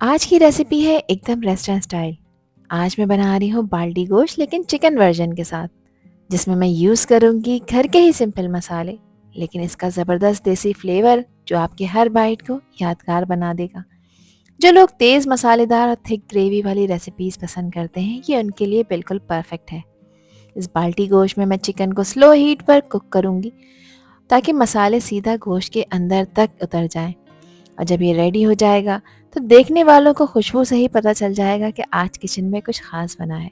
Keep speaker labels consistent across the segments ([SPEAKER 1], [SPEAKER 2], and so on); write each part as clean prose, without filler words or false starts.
[SPEAKER 1] आज की रेसिपी है एकदम रेस्टोरेंट स्टाइल। आज मैं बना रही हूँ बाल्टी गोश्त लेकिन चिकन वर्जन के साथ, जिसमें मैं यूज़ करूँगी घर के ही सिंपल मसाले, लेकिन इसका ज़बरदस्त देसी फ्लेवर जो आपके हर बाइट को यादगार बना देगा। जो लोग तेज़ मसालेदार और थिक ग्रेवी वाली रेसिपीज़ पसंद करते हैं, ये उनके लिए बिल्कुल परफेक्ट है। इस बाल्टी गोश्त में मैं चिकन को स्लो हीट पर कुक करूँगी ताकि मसाले सीधा गोश्त के अंदर तक उतर जाएं। और जब ये रेडी हो जाएगा तो देखने वालों को खुशबू से ही पता चल जाएगा कि आज किचन में कुछ खास बना है।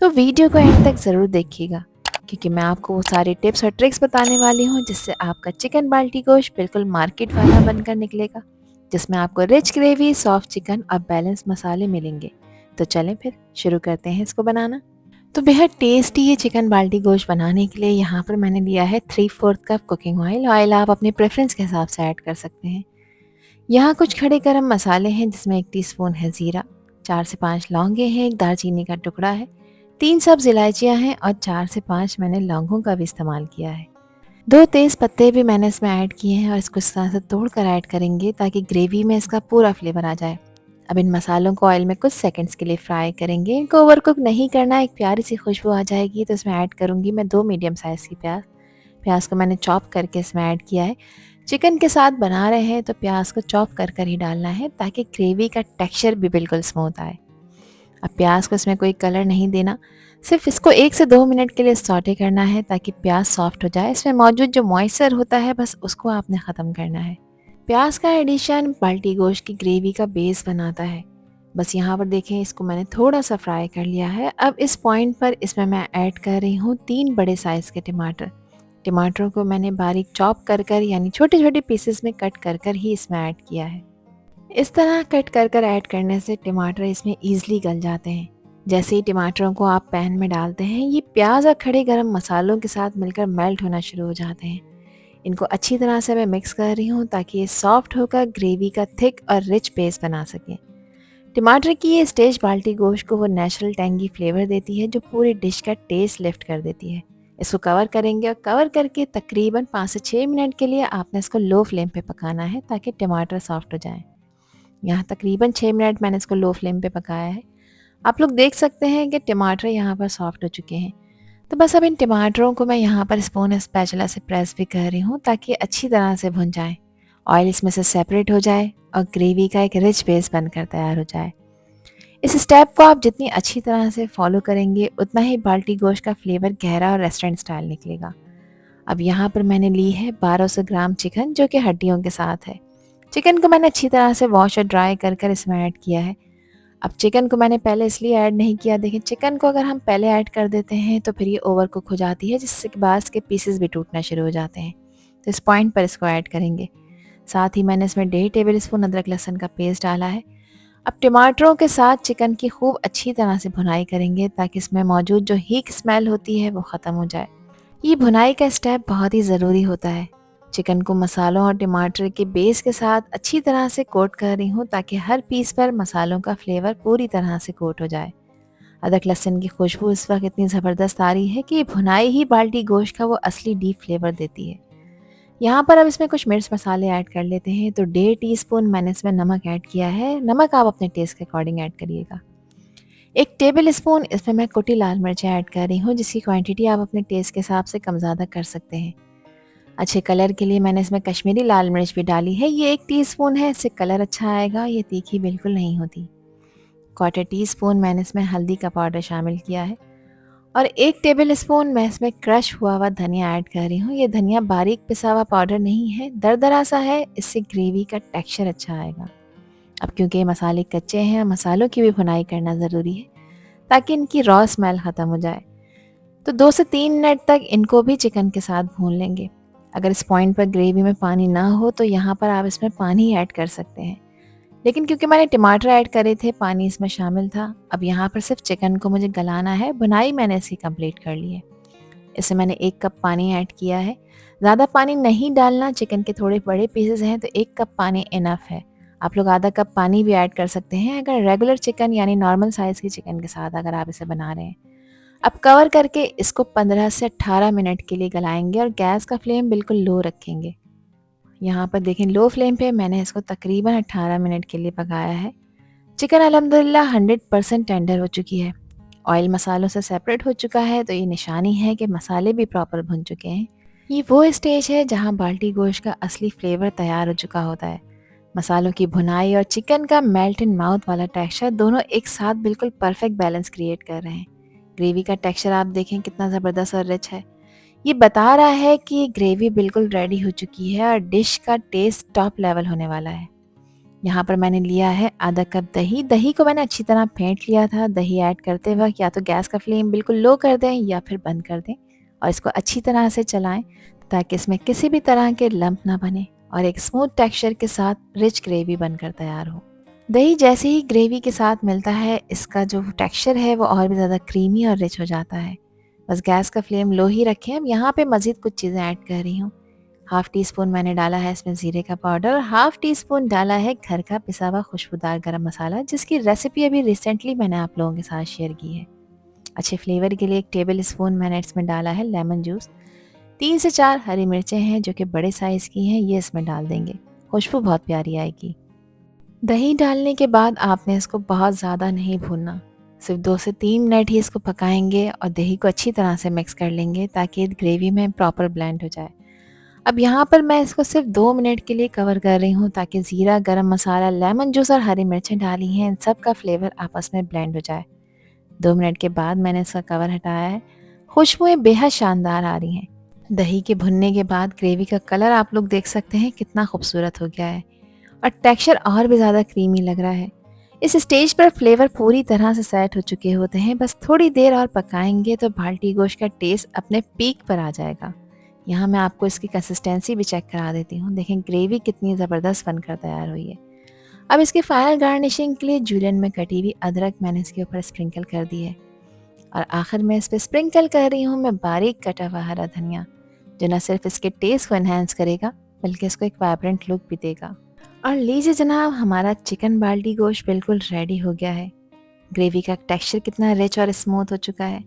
[SPEAKER 1] तो वीडियो को एंड तक ज़रूर देखिएगा, क्योंकि मैं आपको वो सारे टिप्स और ट्रिक्स बताने वाली हूँ जिससे आपका चिकन बाल्टी गोश्त बिल्कुल मार्केट वाला बनकर निकलेगा, जिसमें आपको रिच ग्रेवी, सॉफ्ट चिकन और बैलेंस मसाले मिलेंगे। तो चलें फिर शुरू करते हैं इसको बनाना। तो बेहद टेस्टी ये चिकन बाल्टी गोश्त बनाने के लिए यहाँ पर मैंने लिया है 3/4 कप कुकिंग ऑयल। ऑयल आप अपने प्रेफरेंस के हिसाब से ऐड कर सकते हैं। यहाँ कुछ खड़े गरम मसाले हैं, जिसमें 1 टीस्पून है ज़ीरा, 4 से 5 लौंगे हैं, 1 दालचीनी का टुकड़ा है, 3 सब्ज़ इलायचियाँ हैं और 4 से 5 मैंने लौंगों का भी इस्तेमाल किया है। 2 तेज़ पत्ते भी मैंने इसमें ऐड किए हैं और इसको इस तरह से तोड़ कर ऐड करेंगे ताकि ग्रेवी में इसका पूरा फ्लेवर आ जाए। अब इन मसालों को ऑयल में कुछ सेकंड्स के लिए फ्राई करेंगे। इनको ओवरकुक नहीं करना, एक प्यारी सी खुशबू आ जाएगी तो इसमें ऐड करूँगी मैं 2 मीडियम साइज़ की प्याज। प्याज को मैंने चॉप करके इसमें ऐड किया है। चिकन के साथ बना रहे हैं तो प्याज को चॉप कर कर ही डालना है ताकि ग्रेवी का टेक्सचर भी बिल्कुल स्मूथ आए। अब प्याज को इसमें कोई कलर नहीं देना, सिर्फ इसको 1 से 2 मिनट के लिए सौटे करना है ताकि प्याज सॉफ्ट हो जाए। इसमें मौजूद जो मॉइस्चर होता है बस उसको आपने ख़त्म करना है। प्याज का एडिशन बाल्टी गोश्त की ग्रेवी का बेस बनाता है। बस यहाँ पर देखें, इसको मैंने थोड़ा सा फ्राई कर लिया है। अब इस पॉइंट पर इसमें मैं ऐड कर रही हूँ 3 बड़े साइज़ के टमाटर। टमाटरों को मैंने बारीक चॉप कर कर यानी छोटे छोटे पीसेस में कट कर कर ही इसमें ऐड किया है। इस तरह कट कर कर ऐड करने से टमाटर इसमें ईजिली गल जाते हैं। जैसे ही टमाटरों को आप पैन में डालते हैं, ये प्याज और खड़े गरम मसालों के साथ मिलकर मेल्ट होना शुरू हो जाते हैं। इनको अच्छी तरह से मैं मिक्स कर रही हूँ ताकि ये सॉफ्ट होकर ग्रेवी का थिक और रिच पेस्ट बना सकें। टमाटर की ये स्टेज बाल्टी गोश्त को वो नेचुरल टेंगी फ्लेवर देती है जो पूरी डिश का टेस्ट लिफ्ट कर देती है। इसको कवर करेंगे और कवर करके तकरीबन 5 से 6 मिनट के लिए आपने इसको लो फ्लेम पे पकाना है ताकि टमाटर सॉफ्ट हो जाएं। यहाँ तकरीबन 6 मिनट मैंने इसको लो फ्लेम पे पकाया है। आप लोग देख सकते हैं कि टमाटर यहाँ पर सॉफ्ट हो चुके हैं। तो बस अब इन टमाटरों को मैं यहाँ पर स्पून स्पैचुला से प्रेस भी कर रही हूँ ताकि अच्छी तरह से भुन जाए, ऑयल इसमें से सेपरेट हो जाए और ग्रेवी का एक रिच बेस बनकर तैयार हो जाए। इस स्टेप को आप जितनी अच्छी तरह से फॉलो करेंगे उतना ही बाल्टी गोश्त का फ्लेवर गहरा और रेस्टोरेंट स्टाइल निकलेगा। अब यहाँ पर मैंने ली है 1200 ग्राम चिकन जो कि हड्डियों के साथ है। चिकन को मैंने अच्छी तरह से वॉश और ड्राई कर कर इसमें ऐड किया है। अब चिकन को मैंने पहले इसलिए ऐड नहीं किया, देखिए चिकन को अगर हम पहले ऐड कर देते हैं तो फिर ये ओवर कुक हो जाती है, जिससे कि बाद के पीसेस भी टूटना शुरू हो जाते हैं। तो इस पॉइंट पर इसको ऐड करेंगे। साथ ही मैंने इसमें 1.5 टेबल स्पून अदरक लहसुन का पेस्ट डाला है। अब टमाटरों के साथ चिकन की खूब अच्छी तरह से भुनाई करेंगे ताकि इसमें मौजूद जो हीट स्मेल होती है वो ख़त्म हो जाए। ये भुनाई का स्टेप बहुत ही ज़रूरी होता है। चिकन को मसालों और टमाटर के बेस के साथ अच्छी तरह से कोट कर रही हूँ ताकि हर पीस पर मसालों का फ्लेवर पूरी तरह से कोट हो जाए। अदरक लहसुन की खुशबू इस वक्त इतनी ज़बरदस्त आ रही है कि ये भुनाई ही बाल्टी गोश्त का वो असली डीप फ्लेवर देती है। यहाँ पर अब इसमें कुछ मिर्च मसाले ऐड कर लेते हैं। तो 1.5 टीस्पून मैंने इसमें नमक ऐड किया है। नमक आप अपने टेस्ट के अकॉर्डिंग ऐड करिएगा। 1 टेबल स्पून इसमें मैं कुटी लाल मिर्चें ऐड कर रही हूँ, जिसकी क्वांटिटी आप अपने टेस्ट के हिसाब से कम ज़्यादा कर सकते हैं। अच्छे कलर के लिए मैंने इसमें कश्मीरी लाल मिर्च भी डाली है। ये 1 टीस्पून है, इससे कलर अच्छा आएगा, ये तीखी बिल्कुल नहीं होती। 1/4 टीस्पून मैंने इसमें हल्दी का पाउडर शामिल किया है और 1 टेबल स्पून मैं इसमें क्रश हुआ हुआ धनिया ऐड कर रही हूँ। ये धनिया बारीक पिसा हुआ पाउडर नहीं है, दरदरा सा है, इससे ग्रेवी का टेक्सचर अच्छा आएगा। अब क्योंकि ये मसाले कच्चे हैं, मसालों की भी भुनाई करना ज़रूरी है ताकि इनकी रॉ स्मेल ख़त्म हो जाए। तो 2 से 3 मिनट तक इनको भी चिकन के साथ भून लेंगे। अगर इस पॉइंट पर ग्रेवी में पानी ना हो तो यहाँ पर आप इसमें पानी ऐड कर सकते हैं, लेकिन क्योंकि मैंने टमाटर ऐड करे थे पानी इसमें शामिल था। अब यहाँ पर सिर्फ चिकन को मुझे गलाना है। भुनाई मैंने इसकी कंप्लीट कर ली है। इसमें मैंने 1 कप पानी ऐड किया है। ज़्यादा पानी नहीं डालना, चिकन के थोड़े बड़े पीसेस हैं तो 1 कप पानी इनफ है। आप लोग आधा कप पानी भी ऐड कर सकते हैं अगर रेगुलर चिकन यानी नॉर्मल साइज़ की चिकन के साथ अगर आप इसे बना रहे हैं। अब कवर करके इसको 15 से 18 मिनट के लिए गलाएंगे और गैस का फ्लेम बिल्कुल लो रखेंगे। यहाँ पर देखें, लो फ्लेम पे मैंने इसको तकरीबन 18 मिनट के लिए पकाया है। चिकन अल्हम्दुलिल्लाह 100% टेंडर हो चुकी है। ऑयल मसालों से सेपरेट हो चुका है, तो ये निशानी है कि मसाले भी प्रॉपर भुन चुके हैं। ये वो स्टेज है जहाँ बाल्टी गोश्त का असली फ्लेवर तैयार हो चुका होता है। मसालों की भुनाई और चिकन का मेल्ट इन माउथ वाला टेक्सचर दोनों एक साथ बिल्कुल परफेक्ट बैलेंस क्रिएट कर रहे हैं। ग्रेवी का टेक्सचर आप देखें कितना ज़बरदस्त और रिच है। ये बता रहा है कि ग्रेवी बिल्कुल रेडी हो चुकी है और डिश का टेस्ट टॉप लेवल होने वाला है। यहाँ पर मैंने लिया है आधा कप दही। दही को मैंने अच्छी तरह फेंट लिया था। दही ऐड करते वक्त या तो गैस का फ्लेम बिल्कुल लो कर दें या फिर बंद कर दें और इसको अच्छी तरह से चलाएं ताकि इसमें किसी भी तरह के लंप ना बने और एक स्मूथ टेक्सचर के साथ रिच ग्रेवी बनकर तैयार हो। दही जैसे ही ग्रेवी के साथ मिलता है, इसका जो टेक्सचर है वो और भी ज़्यादा क्रीमी और रिच हो जाता है। बस गैस का फ्लेम लो ही रखें। अब यहाँ पे मज़ीद कुछ चीज़ें ऐड कर रही हूँ। हाफ़ टी स्पून मैंने डाला है इसमें ज़ीरे का पाउडर और हाफ़ टी स्पून डाला है घर का पिसा हुआ खुशबूदार गरम मसाला, जिसकी रेसिपी अभी रिसेंटली मैंने आप लोगों के साथ शेयर की है। अच्छे फ्लेवर के लिए 1 टेबल स्पून मैंने इसमें डाला है लेमन जूस। 3 से 4 हरी मिर्चें हैं जो कि बड़े साइज़ की हैं, ये इसमें डाल देंगे। खुशबू बहुत प्यारी आएगी। दही डालने के बाद आपने इसको बहुत ज़्यादा नहीं भूनना, सिर्फ 2 से 3 मिनट ही इसको पकाएंगे और दही को अच्छी तरह से मिक्स कर लेंगे ताकि ग्रेवी में प्रॉपर ब्लेंड हो जाए। अब यहाँ पर मैं इसको सिर्फ 2 मिनट के लिए कवर कर रही हूँ ताकि ज़ीरा, गरम मसाला, लेमन जूस और हरी मिर्चें डाली हैं, इन सब का फ्लेवर आपस में ब्लेंड हो जाए। 2 मिनट के बाद मैंने इसका कवर हटाया है। खुशबुएं बेहद शानदार आ रही हैं। दही के भुनने के बाद ग्रेवी का कलर आप लोग देख सकते हैं कितना खूबसूरत हो गया है और टेक्सचर और भी ज़्यादा क्रीमी लग रहा है। इस स्टेज पर फ्लेवर पूरी तरह से सेट हो चुके होते हैं। बस थोड़ी देर और पकाएंगे तो बाल्टी गोश्त का टेस्ट अपने पीक पर आ जाएगा। यहाँ मैं आपको इसकी कंसिस्टेंसी भी चेक करा देती हूँ। देखें ग्रेवी कितनी ज़बरदस्त बनकर तैयार हुई है। अब इसकी फाइनल गार्निशिंग के लिए जूलियन में कटी हुई अदरक मैंने इसके ऊपर स्प्रिंकल कर दी है और आखिर में इस पर स्प्रिंकल कर रही हूँ मैं बारीक कटा हुआ हरा धनिया, जो न सिर्फ इसके टेस्ट को एनहेंस करेगा बल्कि इसको एक वाइब्रेंट लुक भी देगा। और लीजिए जनाब, हमारा चिकन बाल्टी गोश्त बिल्कुल रेडी हो गया है। ग्रेवी का टेक्सचर कितना रिच और स्मूथ हो चुका है।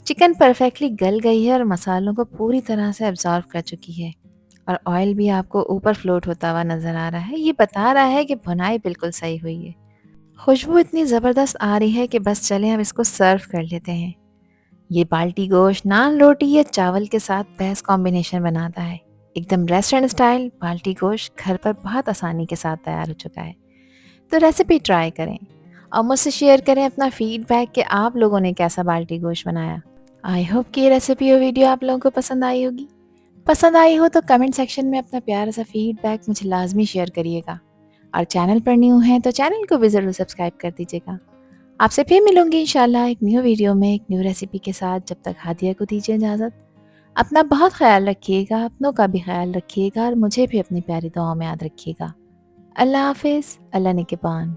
[SPEAKER 1] चिकन परफेक्टली गल गई है और मसालों को पूरी तरह से अब्जॉर्व कर चुकी है और ऑयल भी आपको ऊपर फ्लोट होता हुआ नज़र आ रहा है। ये बता रहा है कि भुनाई बिल्कुल सही हुई है। खुशबू इतनी ज़बरदस्त आ रही है कि बस चलें अब इसको सर्व कर लेते हैं। ये बाल्टी गोश्त नान, रोटी या चावल के साथ बेस्ट कॉम्बिनेशन बनाता है। एकदम रेस्टोरेंट स्टाइल बाल्टी गोश्त घर पर बहुत आसानी के साथ तैयार हो चुका है। तो रेसिपी ट्राई करें और मुझसे शेयर करें अपना फीडबैक कि आप लोगों ने कैसा बाल्टी गोश्त बनाया। आई होप कि ये रेसिपी और वीडियो आप लोगों को पसंद आई होगी। पसंद आई हो तो कमेंट सेक्शन में अपना प्यारा सा फीडबैक मुझे लाजमी शेयर करिएगा और चैनल पर न्यू हैं तो चैनल को भी ज़रूर सब्सक्राइब कर दीजिएगा। आपसे फिर मिलूंगी इंशाल्लाह एक न्यू वीडियो में एक न्यू रेसिपी के साथ। जब तक हादिया को दीजिए इजाज़त। अपना बहुत ख्याल रखिएगा, अपनों का भी ख्याल रखिएगा और मुझे भी अपनी प्यारी दुआओं में याद रखिएगा। अल्लाह हाफिज़, अल्लाह निगहबान।